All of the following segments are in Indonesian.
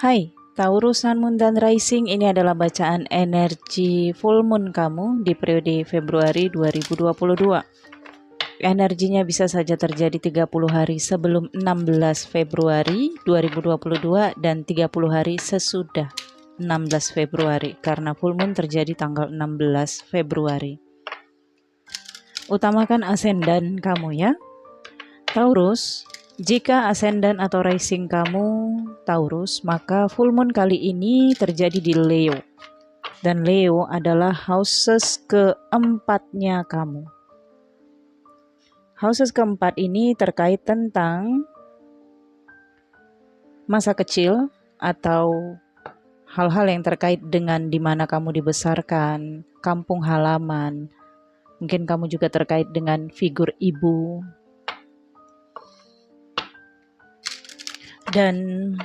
Hai, Taurus Sun Moon dan Rising, ini adalah bacaan energi full moon kamu di periode Februari 2022. Energinya bisa saja terjadi 30 hari sebelum 16 Februari 2022 dan 30 hari sesudah 16 Februari karena full moon terjadi tanggal 16 Februari. Utamakan ascendant kamu ya. Taurus, jika ascendant atau rising kamu Taurus, maka full moon kali ini terjadi di Leo. Dan Leo adalah houses keempatnya kamu. Houses keempat ini terkait tentang masa kecil atau hal-hal yang terkait dengan di mana kamu dibesarkan, kampung halaman. Mungkin kamu juga terkait dengan figur ibu. Dan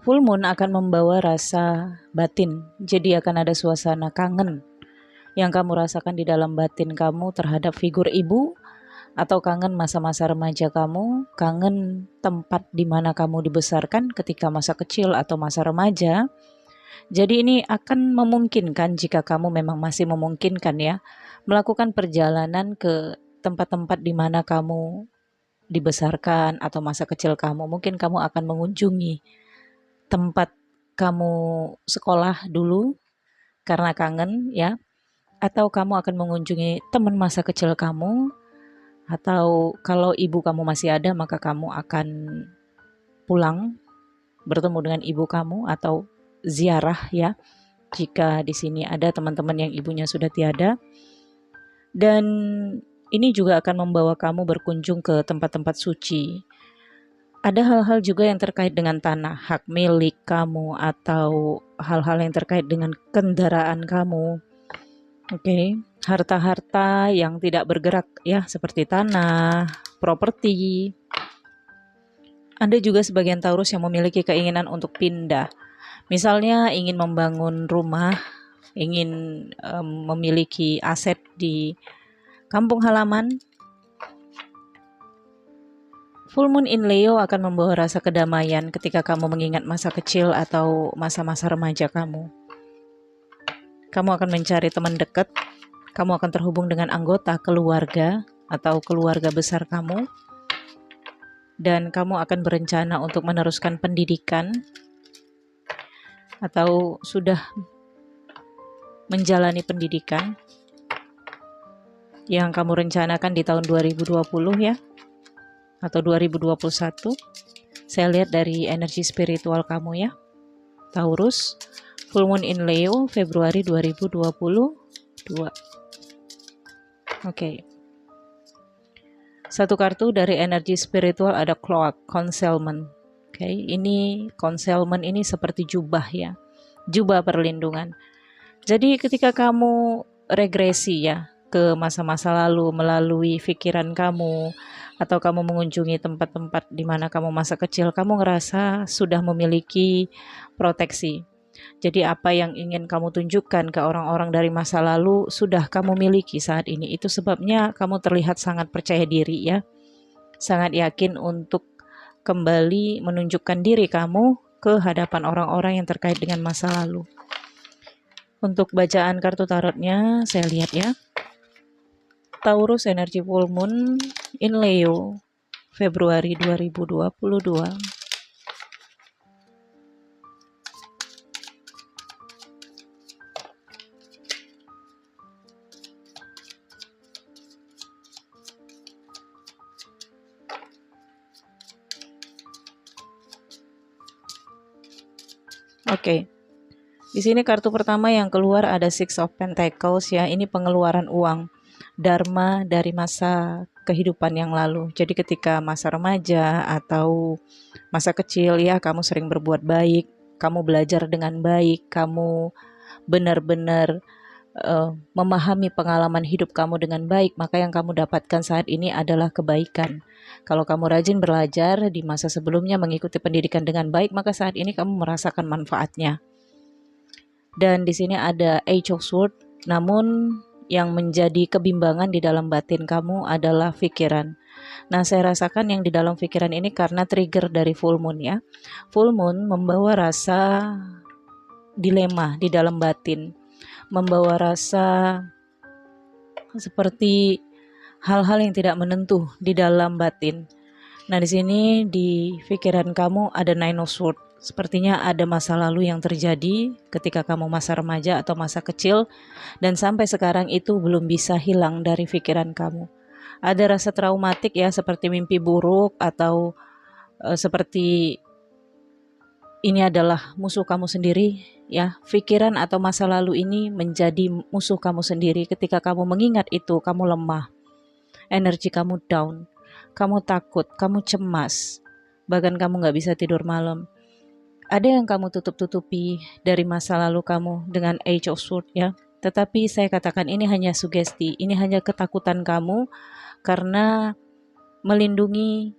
full moon akan membawa rasa batin, jadi akan ada suasana kangen yang kamu rasakan di dalam batin kamu terhadap figur ibu, atau kangen masa-masa remaja kamu, kangen tempat di mana kamu dibesarkan ketika masa kecil atau masa remaja. Jadi ini akan memungkinkan, jika kamu memang masih memungkinkan ya, melakukan perjalanan ke tempat-tempat di mana kamu dibesarkan atau masa kecil kamu. Mungkin kamu akan mengunjungi tempat kamu sekolah dulu karena kangen ya, atau kamu akan mengunjungi teman masa kecil kamu, atau kalau ibu kamu masih ada maka kamu akan pulang bertemu dengan ibu kamu atau ziarah ya, jika di sini ada teman-teman yang ibunya sudah tiada. Dan ini juga akan membawa kamu berkunjung ke tempat-tempat suci. Ada hal-hal juga yang terkait dengan tanah, hak milik kamu, atau hal-hal yang terkait dengan kendaraan kamu. Oke, harta-harta yang tidak bergerak ya, seperti tanah, properti. Ada juga sebagian Taurus yang memiliki keinginan untuk pindah. Misalnya ingin membangun rumah, ingin memiliki aset di kampung halaman. Full moon in Leo akan membawa rasa kedamaian ketika kamu mengingat masa kecil atau masa-masa remaja kamu. Kamu akan mencari teman dekat, kamu akan terhubung dengan anggota keluarga atau keluarga besar kamu, dan kamu akan berencana untuk meneruskan pendidikan atau sudah menjalani pendidikan yang kamu rencanakan di tahun 2020 ya, atau 2021. Saya lihat dari energi spiritual kamu ya, Taurus, full moon in Leo, Februari 2022. Oke. Satu kartu dari energi spiritual ada cloak, concealment. Oke, ini concealment ini seperti jubah ya, jubah perlindungan. Jadi ketika kamu regresi ya ke masa-masa lalu melalui pikiran kamu, atau kamu mengunjungi tempat-tempat di mana kamu masa kecil, kamu ngerasa sudah memiliki proteksi. Jadi apa yang ingin kamu tunjukkan ke orang-orang dari masa lalu sudah kamu miliki saat ini. Itu sebabnya kamu terlihat sangat percaya diri ya, sangat yakin untuk kembali menunjukkan diri kamu ke hadapan orang-orang yang terkait dengan masa lalu. Untuk bacaan kartu tarotnya saya lihat ya, Taurus energi full moon in Leo, Februari 2022. Oke. Di sini kartu pertama yang keluar ada Six of Pentacles ya, ini pengeluaran uang, dharma dari masa kehidupan yang lalu. Jadi ketika masa remaja atau masa kecil ya, kamu sering berbuat baik, kamu belajar dengan baik, kamu benar-benar memahami pengalaman hidup kamu dengan baik, maka yang kamu dapatkan saat ini adalah kebaikan. Kalau kamu rajin belajar di masa sebelumnya, mengikuti pendidikan dengan baik, maka saat ini kamu merasakan manfaatnya. Dan di sini ada Age of Swords, namun yang menjadi kebimbangan di dalam batin kamu adalah pikiran. Nah, saya rasakan yang di dalam pikiran ini karena trigger dari full moon ya. Full moon membawa rasa dilema di dalam batin, membawa rasa seperti hal-hal yang tidak menentu di dalam batin. Nah, di sini di pikiran kamu ada Nine of Swords. Sepertinya ada masa lalu yang terjadi ketika kamu masa remaja atau masa kecil, dan sampai sekarang itu belum bisa hilang dari pikiran kamu. Ada rasa traumatik ya, seperti mimpi buruk atau seperti ini adalah musuh kamu sendiri ya. Pikiran atau masa lalu ini menjadi musuh kamu sendiri. Ketika kamu mengingat itu, kamu lemah, energi kamu down, kamu takut, kamu cemas, bahkan kamu gak bisa tidur malam. Ada yang kamu tutup-tutupi dari masa lalu kamu dengan Age of Swords ya. Tetapi saya katakan ini hanya sugesti, ini hanya ketakutan kamu karena melindungi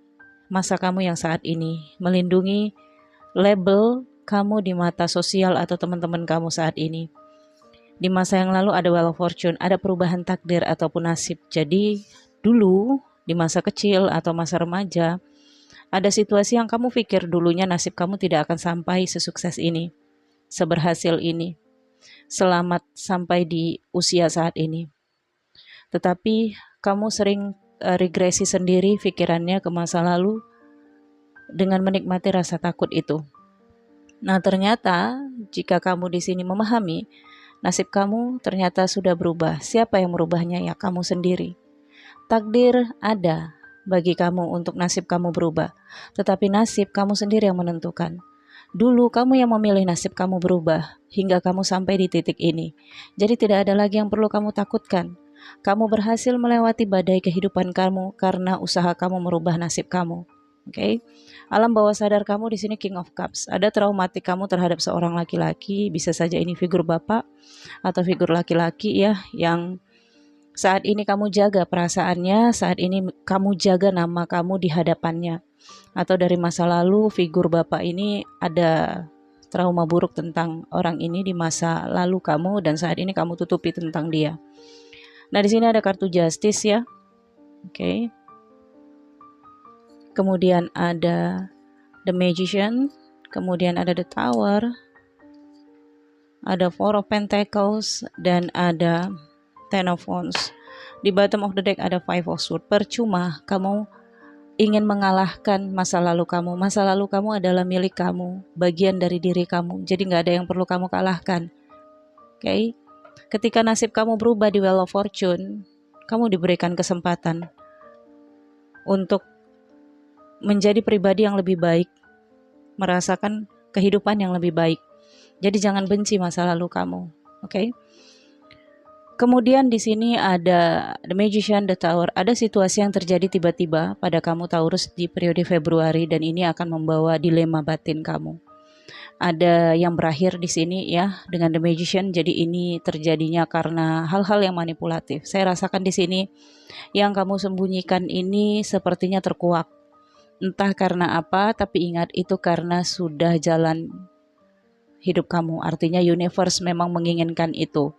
masa kamu yang saat ini, melindungi label kamu di mata sosial atau teman-teman kamu saat ini. Di masa yang lalu ada Wheel of Fortune, ada perubahan takdir ataupun nasib. Jadi dulu di masa kecil atau masa remaja, ada situasi yang kamu pikir dulunya nasib kamu tidak akan sampai sesukses ini, seberhasil ini, selamat sampai di usia saat ini. Tetapi kamu sering regresi sendiri pikirannya ke masa lalu dengan menikmati rasa takut itu. Nah, ternyata jika kamu di sini memahami, nasib kamu ternyata sudah berubah. Siapa yang merubahnya? Ya, kamu sendiri. Takdir ada bagi kamu untuk nasib kamu berubah, tetapi nasib kamu sendiri yang menentukan. Dulu kamu yang memilih nasib kamu berubah hingga kamu sampai di titik ini. Jadi tidak ada lagi yang perlu kamu takutkan. Kamu berhasil melewati badai kehidupan kamu karena usaha kamu merubah nasib kamu. Oke. Alam bawah sadar kamu di sini King of Cups. Ada traumatik kamu terhadap seorang laki-laki, bisa saja ini figur bapak atau figur laki-laki ya, yang saat ini kamu jaga perasaannya, saat ini kamu jaga nama kamu di hadapannya. Atau dari masa lalu figur bapak ini ada trauma buruk tentang orang ini di masa lalu kamu, dan saat ini kamu tutupi tentang dia. Nah, di sini ada kartu Justice ya. Oke. Kemudian ada The Magician, kemudian ada The Tower, ada Four of Pentacles, dan ada Ten of Wands. Di bottom of the deck ada Five of Swords. Percuma kamu ingin mengalahkan masa lalu kamu. Masa lalu kamu adalah milik kamu, bagian dari diri kamu. Jadi gak ada yang perlu kamu kalahkan. Oke. Ketika nasib kamu berubah di Wheel of Fortune, kamu diberikan kesempatan untuk menjadi pribadi yang lebih baik, merasakan kehidupan yang lebih baik. Jadi jangan benci masa lalu kamu. Oke. Kemudian di sini ada The Magician, The Tower. Ada situasi yang terjadi tiba-tiba pada kamu Taurus di periode Februari, dan ini akan membawa dilema batin kamu. Ada yang berakhir di sini ya dengan The Magician. Jadi ini terjadinya karena hal-hal yang manipulatif. Saya rasakan di sini yang kamu sembunyikan ini sepertinya terkuak. Entah karena apa, tapi ingat itu karena sudah jalan hidup kamu. Artinya universe memang menginginkan itu.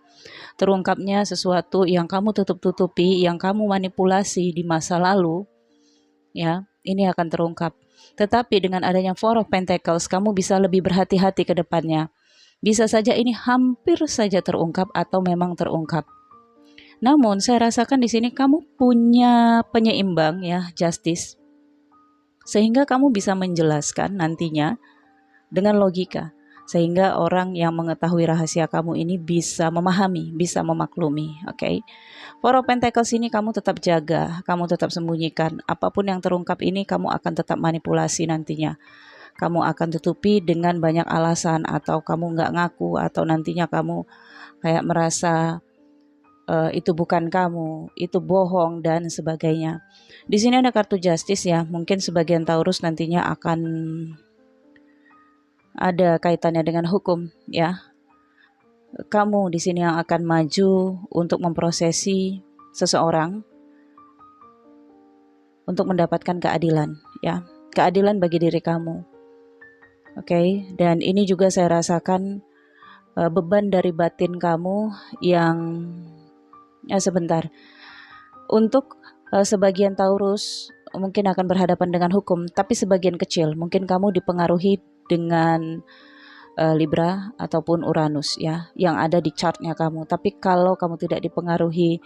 Terungkapnya sesuatu yang kamu tutup-tutupi, yang kamu manipulasi di masa lalu, ya, ini akan terungkap. Tetapi dengan adanya Four of Pentacles, kamu bisa lebih berhati-hati ke depannya. Bisa saja ini hampir saja terungkap atau memang terungkap. Namun saya rasakan di sini kamu punya penyeimbang ya, Justice. Sehingga kamu bisa menjelaskan nantinya dengan logika. Sehingga orang yang mengetahui rahasia kamu ini bisa memahami, bisa memaklumi. Oke. Four of Pentacles ini kamu tetap jaga, kamu tetap sembunyikan. Apapun yang terungkap ini kamu akan tetap manipulasi nantinya. Kamu akan tutupi dengan banyak alasan, atau kamu nggak ngaku, atau nantinya kamu kayak merasa itu bukan kamu, itu bohong dan sebagainya. Di sini ada kartu Justice ya. Mungkin sebagian Taurus nantinya akan ada kaitannya dengan hukum ya. Kamu di sini yang akan maju untuk memprosesi seseorang untuk mendapatkan keadilan ya. Keadilan bagi diri kamu. Oke, dan ini juga saya rasakan beban dari batin kamu yang Sebentar. Untuk sebagian Taurus mungkin akan berhadapan dengan hukum, tapi sebagian kecil mungkin kamu dipengaruhi dengan Libra ataupun Uranus ya, yang ada di chartnya kamu. Tapi kalau kamu tidak dipengaruhi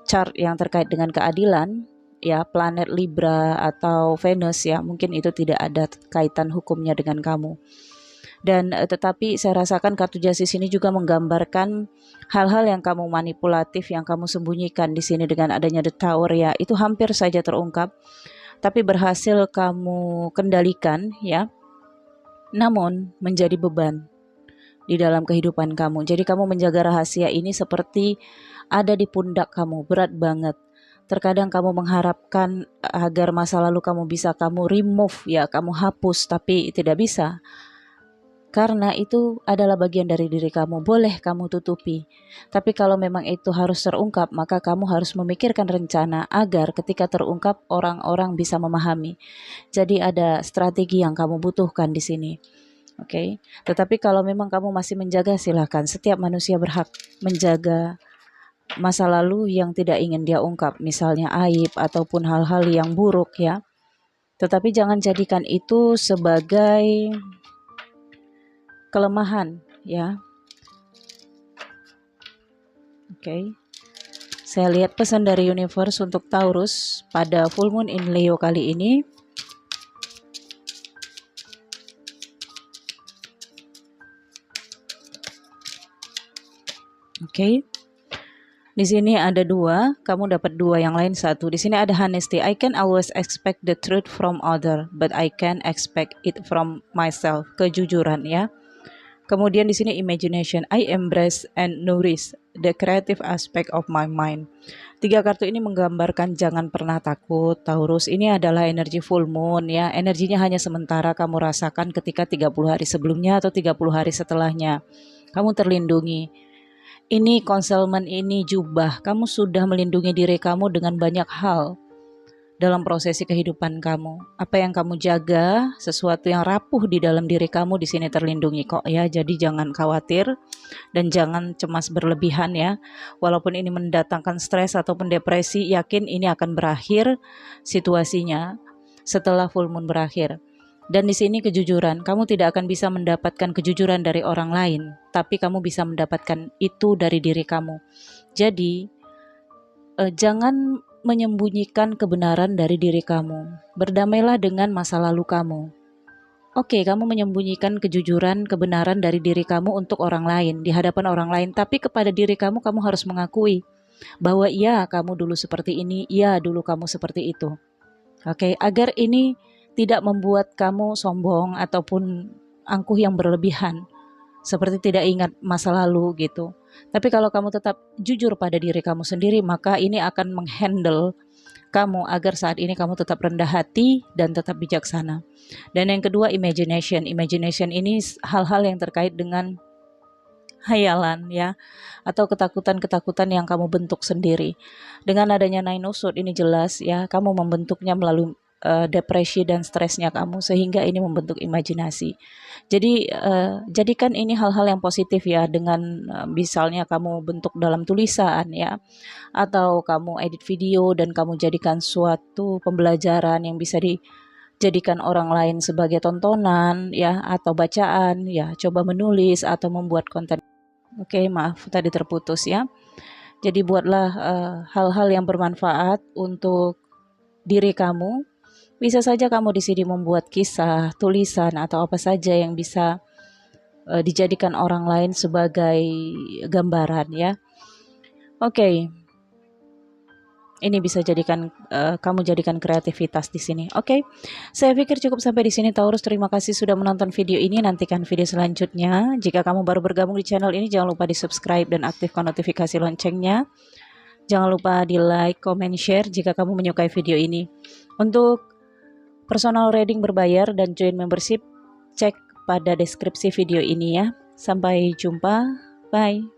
chart yang terkait dengan keadilan ya, planet Libra atau Venus ya, mungkin itu tidak ada kaitan hukumnya dengan kamu. Dan tetapi saya rasakan kartu Justice ini juga menggambarkan hal-hal yang kamu manipulatif, yang kamu sembunyikan di sini dengan adanya The Tower ya, itu hampir saja terungkap, tapi berhasil kamu kendalikan ya, namun menjadi beban di dalam kehidupan kamu. Jadi kamu menjaga rahasia ini seperti ada di pundak kamu, berat banget. Terkadang kamu mengharapkan agar masa lalu kamu bisa kamu remove ya, kamu hapus, tapi tidak bisa. Karena itu adalah bagian dari diri kamu, boleh kamu tutupi. Tapi kalau memang itu harus terungkap, maka kamu harus memikirkan rencana agar ketika terungkap orang-orang bisa memahami. Jadi ada strategi yang kamu butuhkan di sini. Oke. Tetapi kalau memang kamu masih menjaga, silakan. Setiap manusia berhak menjaga masa lalu yang tidak ingin dia ungkap, misalnya aib ataupun hal-hal yang buruk ya. Tetapi jangan jadikan itu sebagai kelemahan ya. Oke. Saya lihat pesan dari universe untuk Taurus pada full moon in Leo kali ini. Oke. Di sini ada 2, kamu dapat 2, yang lain 1. Di sini ada honesty. I can always expect the truth from other, but I can expect it from myself. Kejujuran ya. Kemudian di sini imagination. I embrace and nourish the creative aspect of my mind. 3 kartu ini menggambarkan jangan pernah takut, Taurus. Ini adalah energi full moon ya. Energinya hanya sementara, kamu rasakan ketika 30 hari sebelumnya atau 30 hari setelahnya. Kamu terlindungi. Ini concealment, ini jubah. Kamu sudah melindungi diri kamu dengan banyak hal dalam prosesi kehidupan kamu. Apa yang kamu jaga, sesuatu yang rapuh di dalam diri kamu di sini terlindungi kok ya. Jadi jangan khawatir dan jangan cemas berlebihan ya. Walaupun ini mendatangkan stres ataupun depresi, yakin ini akan berakhir situasinya setelah full moon berakhir. Dan di sini kejujuran, kamu tidak akan bisa mendapatkan kejujuran dari orang lain, tapi kamu bisa mendapatkan itu dari diri kamu. Jadi jangan menyembunyikan kebenaran dari diri kamu. Berdamailah dengan masa lalu kamu. Oke, kamu menyembunyikan kejujuran, kebenaran dari diri kamu untuk orang lain, di hadapan orang lain. Tapi kepada diri kamu, kamu harus mengakui bahwa iya, kamu dulu seperti ini, iya, dulu kamu seperti itu. Oke, agar ini tidak membuat kamu sombong ataupun angkuh yang berlebihan, seperti tidak ingat masa lalu gitu. Tapi kalau kamu tetap jujur pada diri kamu sendiri, maka ini akan menghandle kamu agar saat ini kamu tetap rendah hati dan tetap bijaksana. Dan yang kedua, imagination. Imagination ini hal-hal yang terkait dengan hayalan ya, atau ketakutan-ketakutan yang kamu bentuk sendiri. Dengan adanya Nine of Swords ini jelas ya, kamu membentuknya melalui depresi dan stresnya kamu, sehingga ini membentuk imajinasi. Jadi jadikan ini hal-hal yang positif ya, dengan misalnya kamu bentuk dalam tulisan ya, atau kamu edit video dan kamu jadikan suatu pembelajaran yang bisa dijadikan orang lain sebagai tontonan ya, atau bacaan ya. Coba menulis atau membuat konten. Oke, maaf tadi terputus ya. Jadi buatlah hal-hal yang bermanfaat untuk diri kamu. Bisa saja kamu di sini membuat kisah, tulisan, atau apa saja yang bisa dijadikan orang lain sebagai gambaran ya. Oke. Ini bisa kamu jadikan kreativitas di sini. Oke. Saya pikir cukup sampai di sini Taurus. Terima kasih sudah menonton video ini. Nantikan video selanjutnya. Jika kamu baru bergabung di channel ini, jangan lupa di-subscribe dan aktifkan notifikasi loncengnya. Jangan lupa di-like, comment, share jika kamu menyukai video ini. Untuk personal reading berbayar dan join membership, cek pada deskripsi video ini ya. Sampai jumpa. Bye.